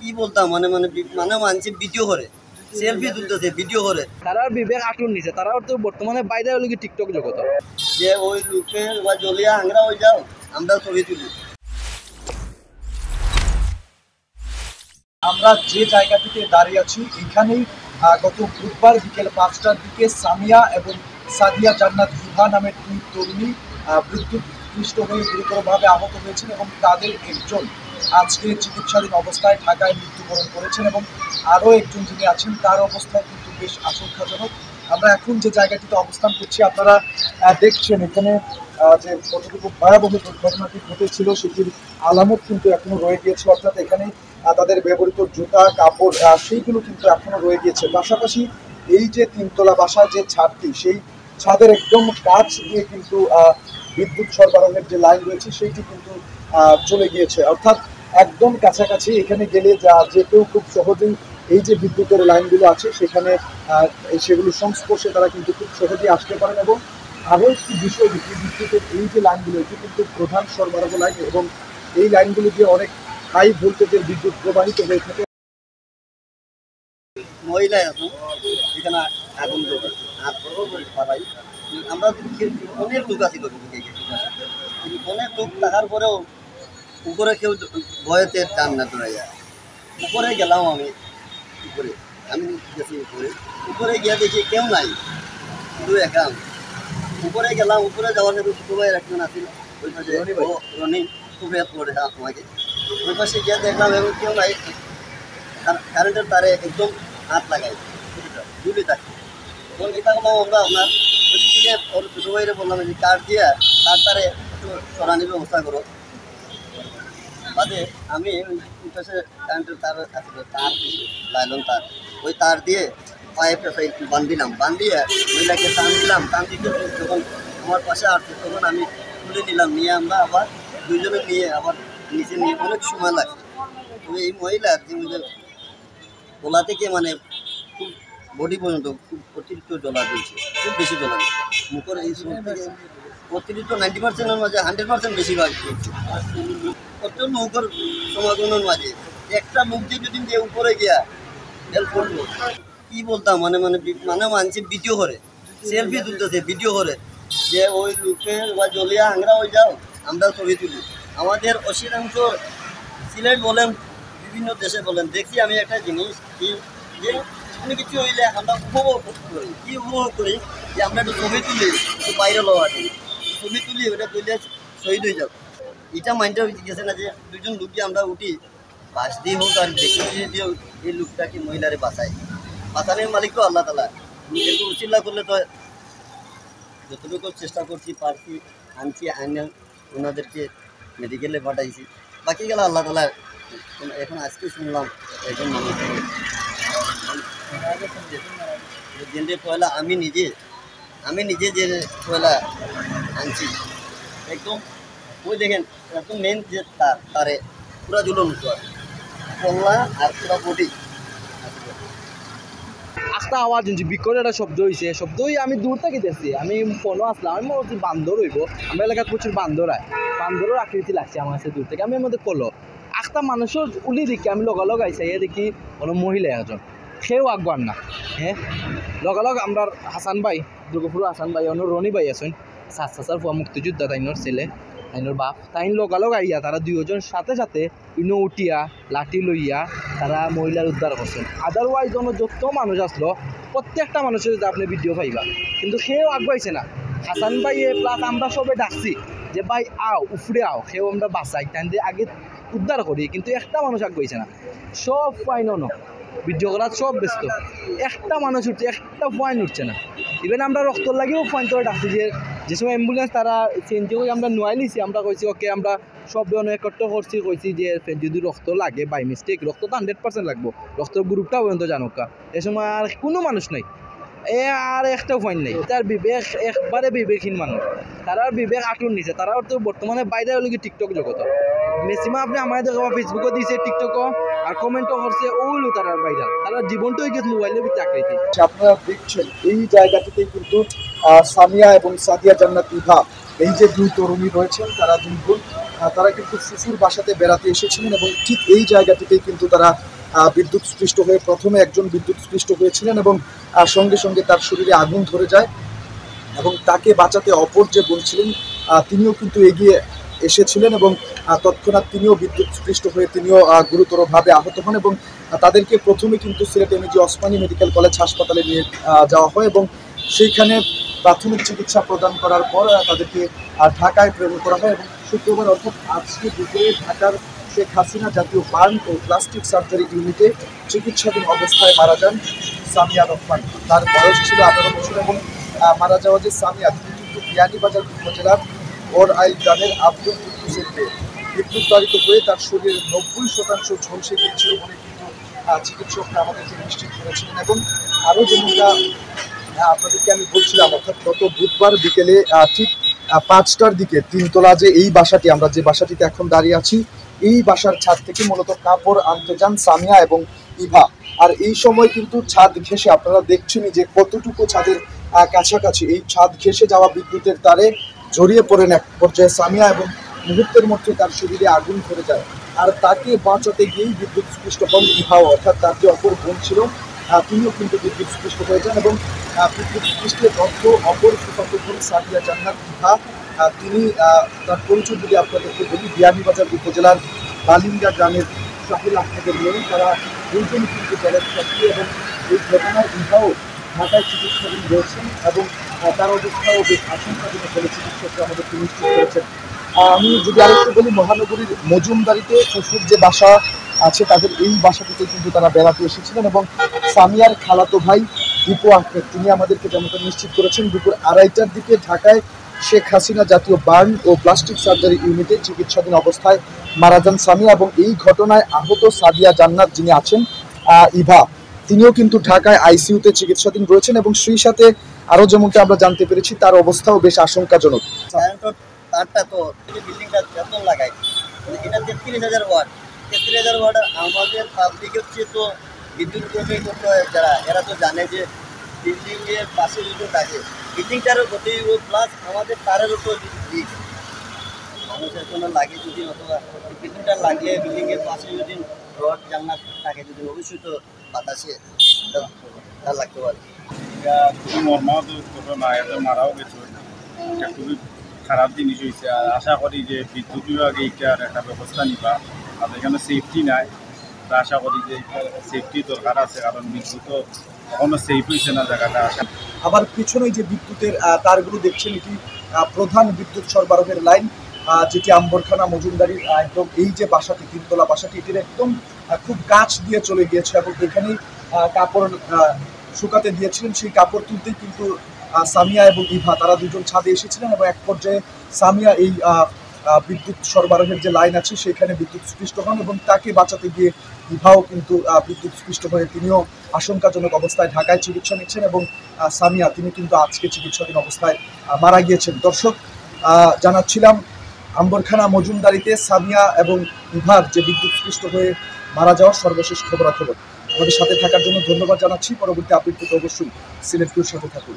কি বলতাম মানে মানে মানে মানছে ভিডিও করে সেলফি তুলতেছে ভিডিও করে তারা বিবেক আটুন নিছে তারা তো বর্তমানে বাইরে হলো কি টিকটক জগত যে ওই লোকের বা জলিয়া আংরা হয়ে যাও আমরা ছবি তুলি। আমরা যে জায়গাটিতে দাঁড়িয়ে আছি এখানেই গত বুধবার বিকেল 5টার দিকে সামিয়া এবং সাদিয়া জান্নাত ইভা নামের দুই তরুণী বিদ্যুৎপৃষ্ট হয়ে গুরুতরভাবে আহত হয়েছেন এবং তাদের একজন আজকে চিকিৎসাধীন অবস্থায় ঢাকায় মৃত্যুবরণ করেছেন এবং আরও একজন যিনি আছেন তার অবস্থাও কিন্তু বেশ আশঙ্কাজনক। আমরা এখন যে জায়গাটিতে অবস্থান করছি আপনারা দেখছেন এখানে যে কতটুকু ভয়াবহ দুর্ঘটনাটি ঘটেছিল সেটির আলামত কিন্তু এখনো রয়ে গিয়েছে, অর্থাৎ এখানে তাদের ব্যবহৃত জুতা কাপড় সেইগুলো কিন্তু এখনো রয়ে গিয়েছে। পাশাপাশি এই যে তিনতলা বাসার যে ছাদটি সেই ছাদের একদম কাছ দিয়ে কিন্তু বিদ্যুৎ সরবরাহের যে লাইন রয়েছে সেইটি কিন্তু চলে গিয়েছে, অর্থাৎ একদম কাছাকাছি এখানে গেলে যে কেউ খুব সহজেই এই যে বিদ্যুতের লাইনগুলো আছে সেখানে সেগুলো সংস্পর্শে তারা কিন্তু খুব সহজেই আসতে পারেন। এবং আরও একটি বিষয় বিদ্যুতের এই যে লাইনগুলো এটি কিন্তু প্রধান সরবরাহ লাইন এবং এই লাইনগুলো দিয়ে অনেক হাই ভোল্টেজের বিদ্যুৎ প্রবাহিত হয়ে থাকে। মহিলা এখন এখানে আগুন পাড়াই আমরা অনেক লোক আছি অনেক লোক থাকার পরেও উপরে কেউ ভয়েতে টান না তোরা যায়। উপরে গেলাম আমি গেছি উপরে গিয়ে দেখি কেউ নাই, শুধু একা। উপরে গেলাম, উপরে যাওয়ার জন্য ছোটো ভাইয়ের একজন আসছিল ওই পাশে রনি খুব হেল্প করে আমাকে। ওই পাশে গিয়ে দেখলাম এবং কেউ নাই, কারেন্টের তারে একদম হাত লাগাই ঝুলি থাকে। তখন কী থাকলাম আমরা আপনার ওইদিকে ওর ছোটো ভাইরে বললাম যে কাঠ দিয়ে তার তারে একটু সরানির ব্যবস্থা করো। বাদে আমি ওই পাশে কারেন্টের তার আছে তার লাইলন তার, ওই তার দিয়ে পাইপটা বান্ধিয়ে মহিলাকে টান দিলাম। টান দিতে যখন আমার পাশে আসছে তখন আমি তুলে নিলাম, নিয়ে আমরা আবার দুজনে নিয়ে আবার নিচে নিয়ে অনেক সময় লাগছে। তবে এই মহিলার যে গলা থেকে মানে খুব বডি পর্যন্ত খুব অতিরিক্ত জ্বলা দিয়েছে, খুব বেশি জ্বলা দিচ্ছে মুখের এই শরীর থেকে অতিরিক্ত 90%-এর মাঝে 100% বেশিরভাগ দিচ্ছে। প্রচণ্ড মুখের সমাগমের মাঝে একটা মুখ দিয়ে যদি যে উপরে গিয়া হেল্প করবো কী বলতাম মানে মানে মানে মানছে ভিডিও করে সেলফি তুলতেছে ভিডিও করে যে ওই লোকের বা জলিয়া আংরা হয়ে যাও আমরা ছবি তুলি। আমাদের অধিকাংশ সিলেট বলেন বিভিন্ন দেশে বলেন দেখি আমি একটা জিনিস কি যে কোনো কিছু হইলে আমরা উপভোগ করি, কী উপভোগ করি যে আমরা একটু ছবি তুলি, একটু বাইরে লওয়া দিই ছবি তুলি, ওটা তুলে শহীদ হয়ে যাও। এটা মাইন্ডটা গেছে না যে দুজন লোক যে আমরা উঠি বাস দিয়ে হোক আর দেখি দিয়ে এই লোকটাকে মহিলারে বাঁচানোর মালিক তো আল্লাহ তালা। একটু উচিল্লা করলে তো যতটুকু চেষ্টা করছি পারছি আনছি আইনে ওনাদেরকে মেডিকেলে পাঠাইছি, বাকি গেল আল্লাহ তালা। এখন আজকে শুনলাম একজন মানুষ যে পয়লা আমি নিজে যে পয়লা আনছি একদম ওই দেখেন একদম মেন যে তারে পুরা জুলো মুক্ত আছে কমলা আর পুরা বডি একটা আওয়াজ শুনছি বিকট একটা শব্দ হয়েছে, শব্দই আমি দূর থেকে দেখছি, আমি ফোনও আসলাম আমি মনে হচ্ছে বান্দর হইব। আমার এলাকায় প্রচুর বান্দর বান্দরের আকৃতি লাগছে আমার কাছে দূর থেকে। আমি এর মধ্যে কলো একটা মানুষের উলি দেখি আমি লগালগ আইসা এ দেখি কোনো মহিলা একজন, সেও আঁকবার না। হ্যাঁ লগালগ আমরা হাসান ভাই দুর্গাপুর হাসান ভাই অন্য রনি ভাই আছেন সার ফুয়া মুক্তিযোদ্ধা তাইনোর ছেলে তাইনোর বাপ তাইন লগালগ আইয়া তারা দুইজন সাথে সাথে ইনো উঠিয়া লাঠি লইয়া তারা মহিলার উদ্ধার করছেন। আদারওয়াইজ অন্য যত মানুষ আসলো প্রত্যেকটা মানুষের যদি আপনি ভিডিও পাইবা, কিন্তু সেও আগুয়াইছে না। হাসান ভাই প্লাস আমরা সবে ডাকছি যে ভাই আও উফরে আও, সেও আমরা বাঁচাই তাই আগে উদ্ধার করি, কিন্তু একটা মানুষ আগুয়াইছে না। সব ফাইন ভিডিও করা সব ব্যস্ত, একটা মানুষ উঠছে একটা ফাইন উঠছে না। ইভেন আমরা রক্তর লাগেও ফাইন করে ডাকছি যে সময় অ্যাম্বুলেন্স তারা চেঞ্জ করে আমরা নোয়াই নিছি, আমরা কইছি ওকে আমরা সব একত্র করছি, কইছি যে যদি রক্ত লাগে বাই মিস্টেক রক্ত তো 100% লাগবো, রক্তের গ্রুপটা পর্যন্ত জানুকা। এ সময় আর কোনো মানুষ নাই, আর একটাও ফাইন নেই। তার বিবেক একবারে বিবেকহীন মানুষ, তারার বিবেক আটুন নিছে। তারাও তো বর্তমানে বাইরে হলো কি টিকটক জগত ম্যাক্সিমাম আপনি আমাদের দেখা ফেসবুকও দিয়েছে টিকটকও আর কমেন্টও করছে ওগুলো তারার বাইরে, তারা জীবনটাই গেছে মোবাইলের ভিতরে আকৃতি। আপনারা দেখছেন এই জায়গাটিতেই কিন্তু সামিয়া এবং সাদিয়া জান্নাত ইভা এই যে দুই তরুণী রয়েছেন তারা দুই বোন তারা কিন্তু ফুফুর বাসাতে বেড়াতে এসেছিলেন এবং ঠিক এই জায়গাটিতেই কিন্তু তারা বিদ্যুৎ স্পৃষ্ট হয়ে প্রথমে একজন বিদ্যুৎ স্পৃষ্ট হয়েছিলেন এবং সঙ্গে সঙ্গে তার শরীরে আগুন ধরে যায় এবং তাকে বাঁচাতে অপর যে বোন ছিলেন তিনিও কিন্তু এগিয়ে এসেছিলেন এবং তৎক্ষণাৎ তিনিও বিদ্যুৎ স্পৃষ্ট হয়ে তিনিও গুরুতরভাবে আহত হন এবং তাদেরকে প্রথমে কিন্তু Sylhet MAG Osmani medical college হাসপাতালে নিয়ে যাওয়া হয় এবং সেইখানে প্রাথমিক চিকিৎসা প্রদান করার পর তাদেরকে ঢাকায় প্রেরণ করা হয় এবং শুক্রবার অর্থাৎ আজকে দুপুরে ঢাকার শেখ হাসিনা জাতীয় বার্ন ও প্লাস্টিক সার্জারি ইউনিটে চিকিৎসাধীন অবস্থায় মারা যান সামিয়া রহমান। তার বয়স ছিল 18 বছর এবং মারা যাওয়া যে সামিয়া তিনি কিন্তু বিয়ানীবাজার উপজেলার ওর আইল গ্রামের আব্দুল কুদ্দুসের মেয়ে। বিদ্যুৎ হয়ে তার শরীরের 90% ঝলসে গিয়েছিল বলে কিন্তু চিকিৎসকরা আমাদেরকে নিশ্চিত করেছিলেন এবং আরও যেমনটা আপনাদেরকে আমি বলছিলাম অর্থাৎ গত বুধবার বিকেলে ঠিক 5টার দিকে 3 তলা যে এই বাসাটি আমরা যে বাসাটিতে এখন দাঁড়িয়ে আছি এই বাসার ছাদ থেকে মূলত কাপড় আনতে যান সামিয়া এবং ইভা। আর এই সময় কিন্তু ছাদ ঘেঁষে আপনারা দেখছেনই যে কতটুকু ছাদের কাছাকাছি এই ছাদ ঘেঁষে যাওয়া বিদ্যুতের তারে জড়িয়ে পড়েন এক পর্যায়ে সামিয়া এবং মুহূর্তের মধ্যে তার শরীরে আগুন ধরে যায় আর তাকে বাঁচাতে গিয়েই বিদ্যুৎ স্পৃষ্ট হন ইভাও অর্থাৎ তার যে অপর বোন ছিল তিনিও কিন্তু বিদ্যুৎ স্পৃষ্ট হয়ে যান এবং বিদ্যুৎ স্পৃষ্টের অর্থ অপর ফুফাতো বোন সাদিয়া জান্নাত ইভা তিনি তার পরিচয় যদি আপনাদেরকে বলি বিয়ানীবাজার উপজেলার বালিঙ্গা গ্রামের শাহিল আহমেদের মেয়ে। তারা দুইজন কিন্তু জলের ছাত্রী এবং এই ঘটনায় ইভাও ঢাকায় চিকিৎসাধীন রয়েছেন এবং তার অবস্থাও বেশ আশঙ্কাজনক বলে চিকিৎসকরা আমাদেরকে নিশ্চিত করেছেন। আমি যদি আরেকটু বলি মহানগরীর মজুমদারিতে ফুফুর যে বাসা আছে তাদের এই বাসাটিতে কিন্তু তারা বেড়াতে এসেছিলেন এবং সামিয়ার খালাতো ভাই দীপু আহমেদ তিনি আমাদেরকে যেমনটা নিশ্চিত করেছেন দুপুর 2:30টার দিকে ঢাকায় শেখ হাসিনা জাতীয় বার্ন ও প্লাস্টিক সার্জারি ইউনিটে চিকিৎসাধীন অবস্থায় মারা যান সামিয়া এবং এই ঘটনায় আহত সাদিয়া জান্নাত যিনি আছেন ইভা তিনিও কিন্তু ঢাকায় আইসিইউতে চিকিৎসাধীন রয়েছেন এবং সেই সাথে আরও যেমনটা আমরা জানতে পেরেছি তার অবস্থাও বেশ আশঙ্কাজনক। তারটা তো বিল্ডিংটা যত লাগাই এটা 33,000 ওয়াট 33,000 ওয়াট আমাদের পাবলিক হচ্ছে তো বিদ্যুৎ কর্মী করতে হয় যারা এরা তো জানে যে বিল্ডিংয়ের পাশে যদি থাকে বিল্ডিংটারও গতি প্লাস আমাদের তারেরও তো মানুষের জন্য লাগে যদি অথবা বিদ্যুৎটা লাগলে বিল্ডিংয়ের পাশে যদি রড জান্নাত থাকে যদি অবশ্যই তো বাতাসে তার লাগতে পারে। এটা খুবই মর্মাহত ঘটনা, এত মারাও গেছে, এটা খুবই খারাপ জিনিস হয়েছে। আর আশা করি যে বিদ্যুৎ বিভাগে এটার একটা ব্যবস্থা নিবা, আর এখানে সেফটি নাই, তা আশা করি যে সেফটি দরকার আছে, কারণ বিদ্যুৎও এখনো সেফ হয়েছে না জায়গাটা। আবার পিছনে যে বিদ্যুতের তারগুলো দেখছেন এটি প্রধান বিদ্যুৎ সরবরাহের লাইন যেটি আম্বরখানা মজুমদারির একদম এই যে বাসাটি 3 তলা বাসাটি এটির একদম খুব কাছ দিয়ে চলে গিয়েছে এবং এখানেই কাপড় শুকাতে দিয়েছিলেন। সেই কাপড় তুলতেই কিন্তু সামিয়া এবং ইভা তারা দুজন ছাদে এসেছিলেন এবং এক পর্যায়ে সামিয়া এই বিদ্যুৎ সরবরাহের যে লাইন আছে সেখানে বিদ্যুৎ স্পৃষ্ট হন এবং তাকে বাঁচাতে গিয়ে ইভাও কিন্তু বিদ্যুৎ স্পৃষ্ট হয়ে তিনিও আশঙ্কাজনক অবস্থায় ঢাকায় চিকিৎসা নিচ্ছেন এবং সামিয়া তিনি কিন্তু আজকে চিকিৎসাধীন অবস্থায় মারা গিয়েছেন। দর্শক জানাচ্ছিলাম আম্বরখানা মজুমদারিতে সামিয়া এবং ইভার যে বিদ্যুৎ স্পৃষ্ট হয়ে মারা যাওয়ার সর্বশেষ খবরাখবর। আমাদের সাথে থাকার জন্য ধন্যবাদ জানাচ্ছি। পরবর্তী আপডেট পেতে অবশ্যই সিলেট সাথে থাকুন।